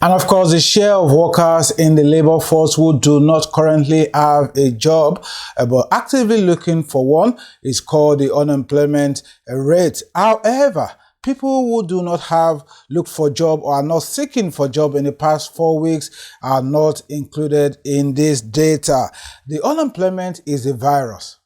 And of course, the share of workers in the labor force who do not currently have a job but actively looking for one is called the unemployment rate. However, people who do not have looked for job or are not seeking for job in the past 4 weeks are not included in this data. The unemployment is a virus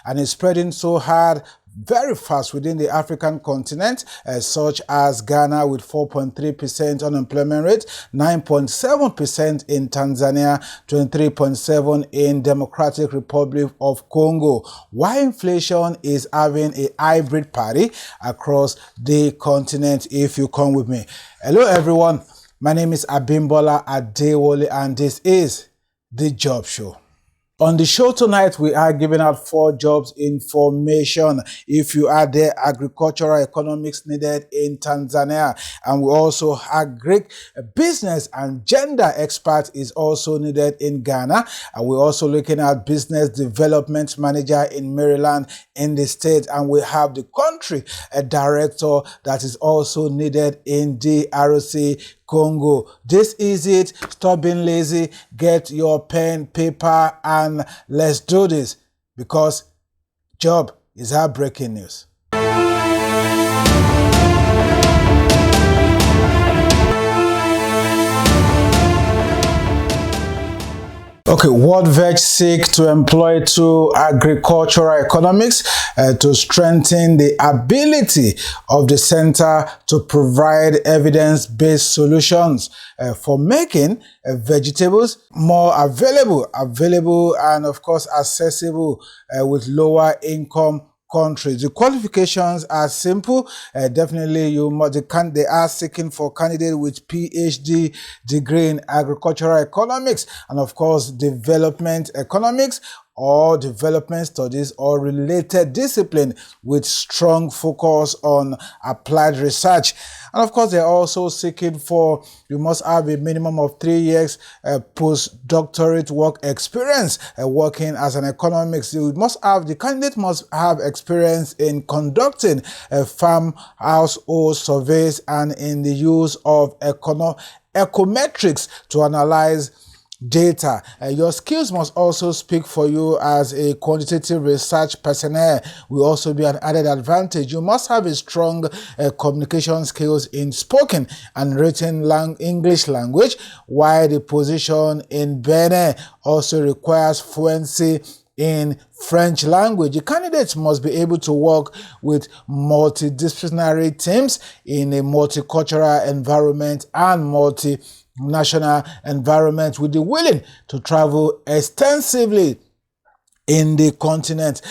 and it's spreading so hard very fast within the African continent, such as Ghana with 4.3% unemployment rate, 9.7% in Tanzania, 23.7% in Democratic Republic of Congo. While inflation is having a hybrid party across the continent, if you come with me. Hello everyone, my name is Abimbola Adewole and this is The Job Show. On the show tonight, we are giving out 4 jobs information. If you are there, agricultural economics needed in Tanzania. And we also Agri-business and gender expert is also needed in Ghana. And we're also looking at business development manager in Maryland in the state. And we have the country director that is also needed in DRC Congo. This is it. Stop being lazy. Get your pen, paper, and let's do this because job is our breaking news. Okay, World Veg seek to employ 2 agricultural economics to strengthen the ability of the center to provide evidence-based solutions for making vegetables more available and of course accessible with lower income countries. The qualifications are simple. Definitely, they are seeking for candidates with PhD degree in agricultural economics and of course development economics or development studies or related discipline with strong focus on applied research. And of course, they're also seeking for, you must have a minimum of 3 years postdoctorate work experience working as an economist. The candidate must have experience in conducting farm household surveys and in the use of econometrics to analyze data. Your skills must also speak for you as a quantitative research personnel will also be an added advantage. You must have a strong communication skills in spoken and written English language, while the position in Benin also requires fluency in French language. The candidates must be able to work with multidisciplinary teams in a multicultural environment and multinational environment with the willing to travel extensively in the continent.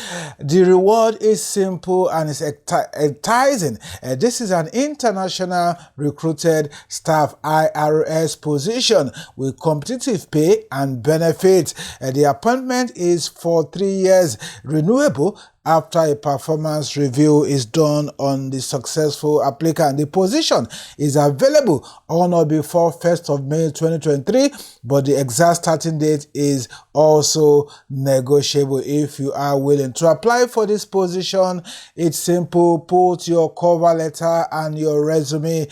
The reward is simple and is enticing. This is an international recruited staff IRS position with competitive pay and benefits. The appointment is for 3 years, renewable after a performance review is done on the successful applicant. The position is available on or before 1st of May 2023, but the exact starting date is also negotiable if you are willing to apply for this position. It's simple. Put your cover letter and your resume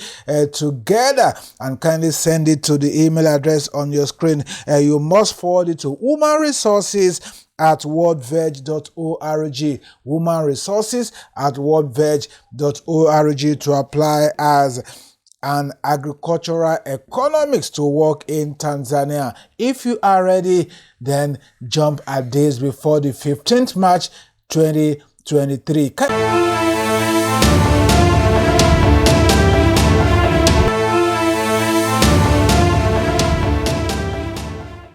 together and kindly send it to the email address on your screen. You must forward it to Human Resources at worldveg.org, Woman Resources at worldveg.org to apply as an agricultural economics to work in Tanzania. If you are ready, then jump at days before the 15th March 2023.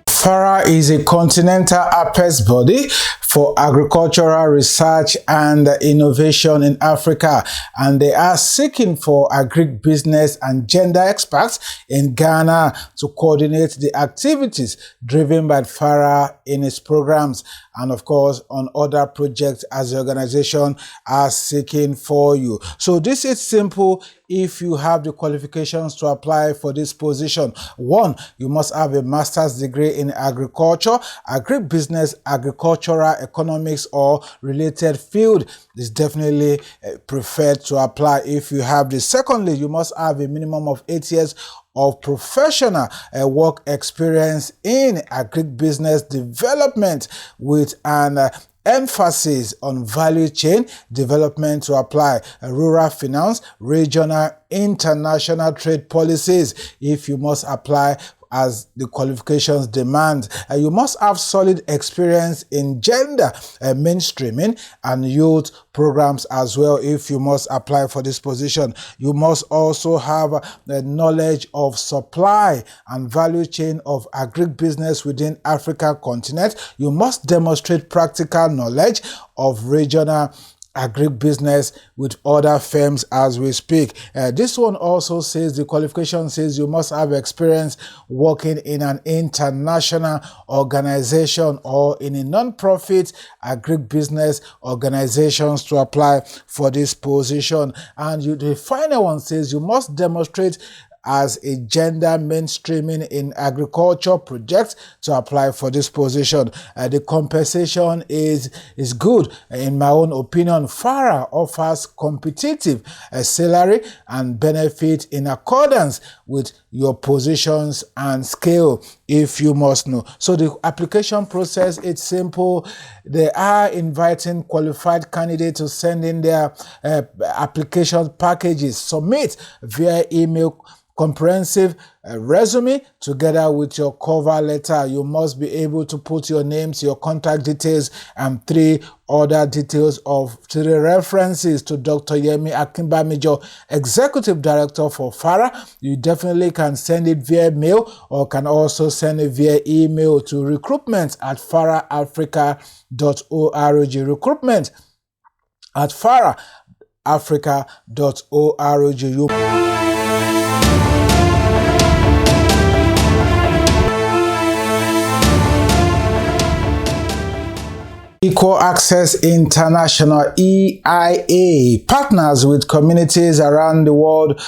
FARA is a continental apex body for agricultural research and innovation in Africa, and they are seeking for agribusiness and gender experts in Ghana to coordinate the activities driven by FARA in its programs and of course on other projects as the organization are seeking for you. So this is simple. If you have the qualifications to apply for this position, 1, you must have a master's degree in agriculture, agribusiness, agricultural economics, or related field is definitely preferred to apply if you have this. Secondly, you must have a minimum of 8 years of professional work experience in agribusiness development with an emphasis on value chain development to apply rural finance, regional, international trade policies. If you must apply as the qualifications demand, you must have solid experience in gender mainstreaming and youth programs as well. If you must apply for this position, you must also have the knowledge of supply and value chain of agribusiness within African continent. You must demonstrate practical knowledge of regional agribusiness with other firms as we speak. This one also says, the qualification says you must have experience working in an international organization or in a non-profit agribusiness organizations to apply for this position. And the final one says you must demonstrate as a gender mainstreaming in agriculture project to apply for this position. The compensation is good. In my own opinion, FARA offers competitive salary and benefit in accordance with your positions and scale, if you must know. So the application process, it's simple. They are inviting qualified candidates to send in their application packages, submit via email, comprehensive resume together with your cover letter. You must be able to put your names, your contact details, and 3 other details of 3 references to Dr. Yemi Akinbamijo, Executive Director for FARA. You definitely can send it via mail or can also send it via email to recruitment@faraafrica.org. Recruitment@faraafrica.org. Equal Access International, EIA, partners with communities around the world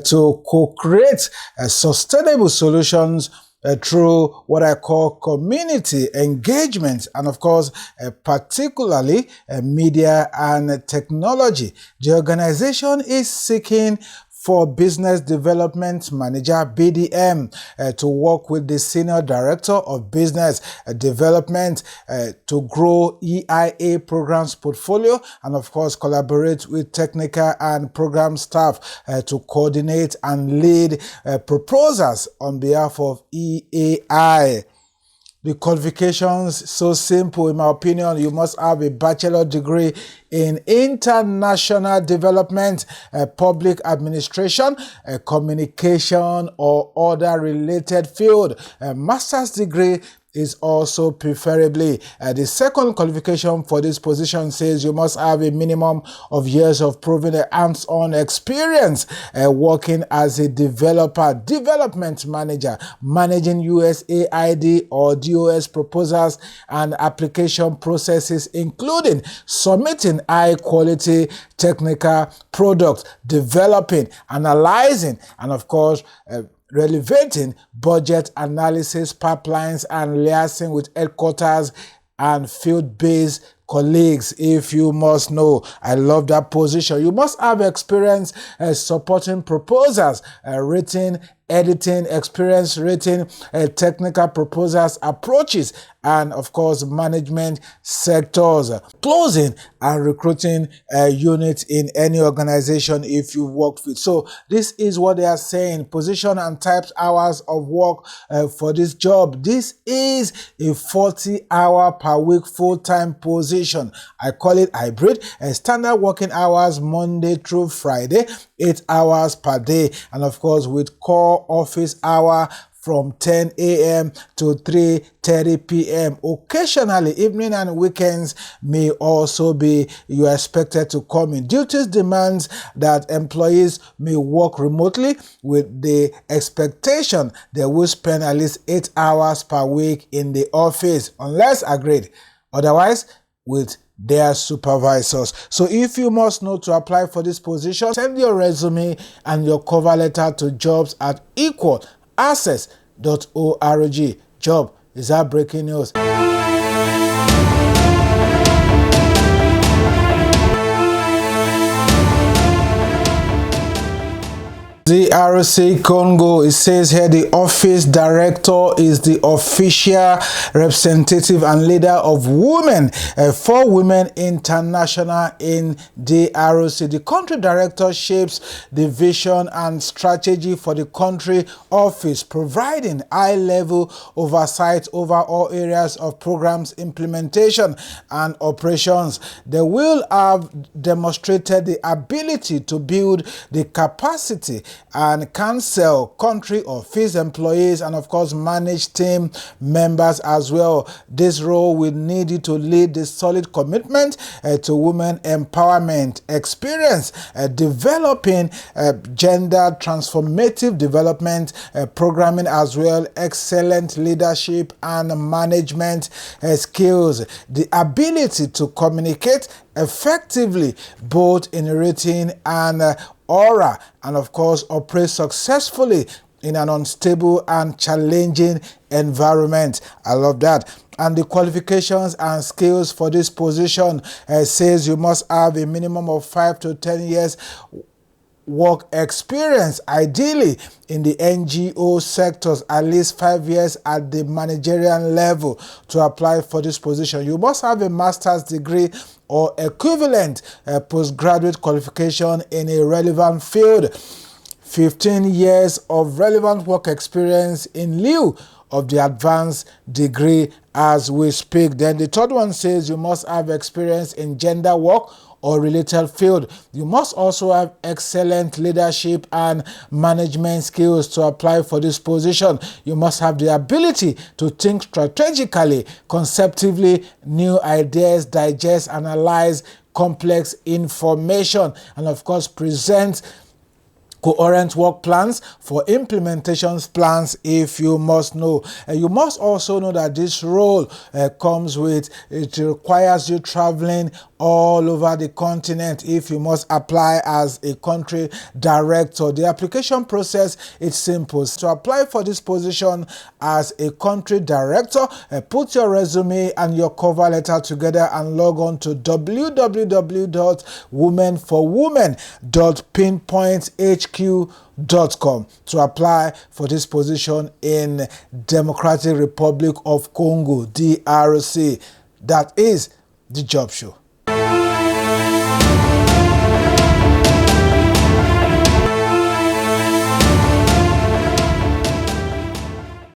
to co-create sustainable solutions through what I call community engagement and, of course, particularly media and technology. The organization is seeking for Business Development Manager, BDM, to work with the Senior Director of Business Development to grow EIA programs portfolio and, of course, collaborate with technical and program staff to coordinate and lead proposals on behalf of EAI. The qualifications, so simple in my opinion. You must have a bachelor degree in international development, public administration, communication, or other related field. A master's degree is also preferably. The second qualification for this position says you must have a minimum of years of proven hands-on experience working as a developer, development manager, managing USAID or DOS proposals and application processes, including submitting high-quality technical products, developing, analyzing, and of course, relevating budget analysis pipelines and liaising with headquarters and field-based colleagues, if you must know. I love that position. You must have experience supporting proposals, written, editing, experience written, technical proposals, approaches, and of course, management sectors, closing and recruiting units in any organization if you worked with. So this is what they are saying, position and types hours of work for this job. This is a 40-hour per week full-time position. I call it hybrid, standard working hours Monday through Friday, 8 hours per day, and of course with core office hour from 10 a.m. to 3:30 p.m. Occasionally, evening and weekends may also be you are expected to come in. Duties demands that employees may work remotely with the expectation they will spend at least 8 hours per week in the office, unless agreed. Otherwise, with their supervisors. So if you must know to apply for this position, send your resume and your cover letter to jobs@equalaccess.org. Job, is that breaking news? DRC Congo, it says here the office director is the official representative and leader of women for Women International in DRC. The country director shapes the vision and strategy for the country office, providing high-level oversight over all areas of programs implementation and operations. They will have demonstrated the ability to build the capacity and counsel country office employees and of course manage team members as well. This role will need you to lead the solid commitment to women empowerment, experience developing gender transformative development programming as well, excellent leadership and management skills, the ability to communicate effectively both in written and aura, and of course operate successfully in an unstable and challenging environment. I love that. And the qualifications and skills for this position says you must have a minimum of 5 to 10 years work experience, ideally in the NGO sectors, at least 5 years at the managerial level to apply for this position. You must have a master's degree or equivalent postgraduate qualification in a relevant field, 15 years of relevant work experience in lieu of the advanced degree as we speak. Then the third one says you must have experience in gender work or related field. You must also have excellent leadership and management skills to apply for this position. You must have the ability to think strategically, conceptually, new ideas, digest, analyze complex information, and of course present coherent work plans for implementations plans if you must know. You must also know that this role it requires you traveling all over the continent if you must apply as a country director. The application process is simple. To apply for this position as a country director, put your resume and your cover letter together and log on to www.womenforwomen.pinpointhq.com to apply for this position in Democratic Republic of Congo, DRC. That is the Job Show.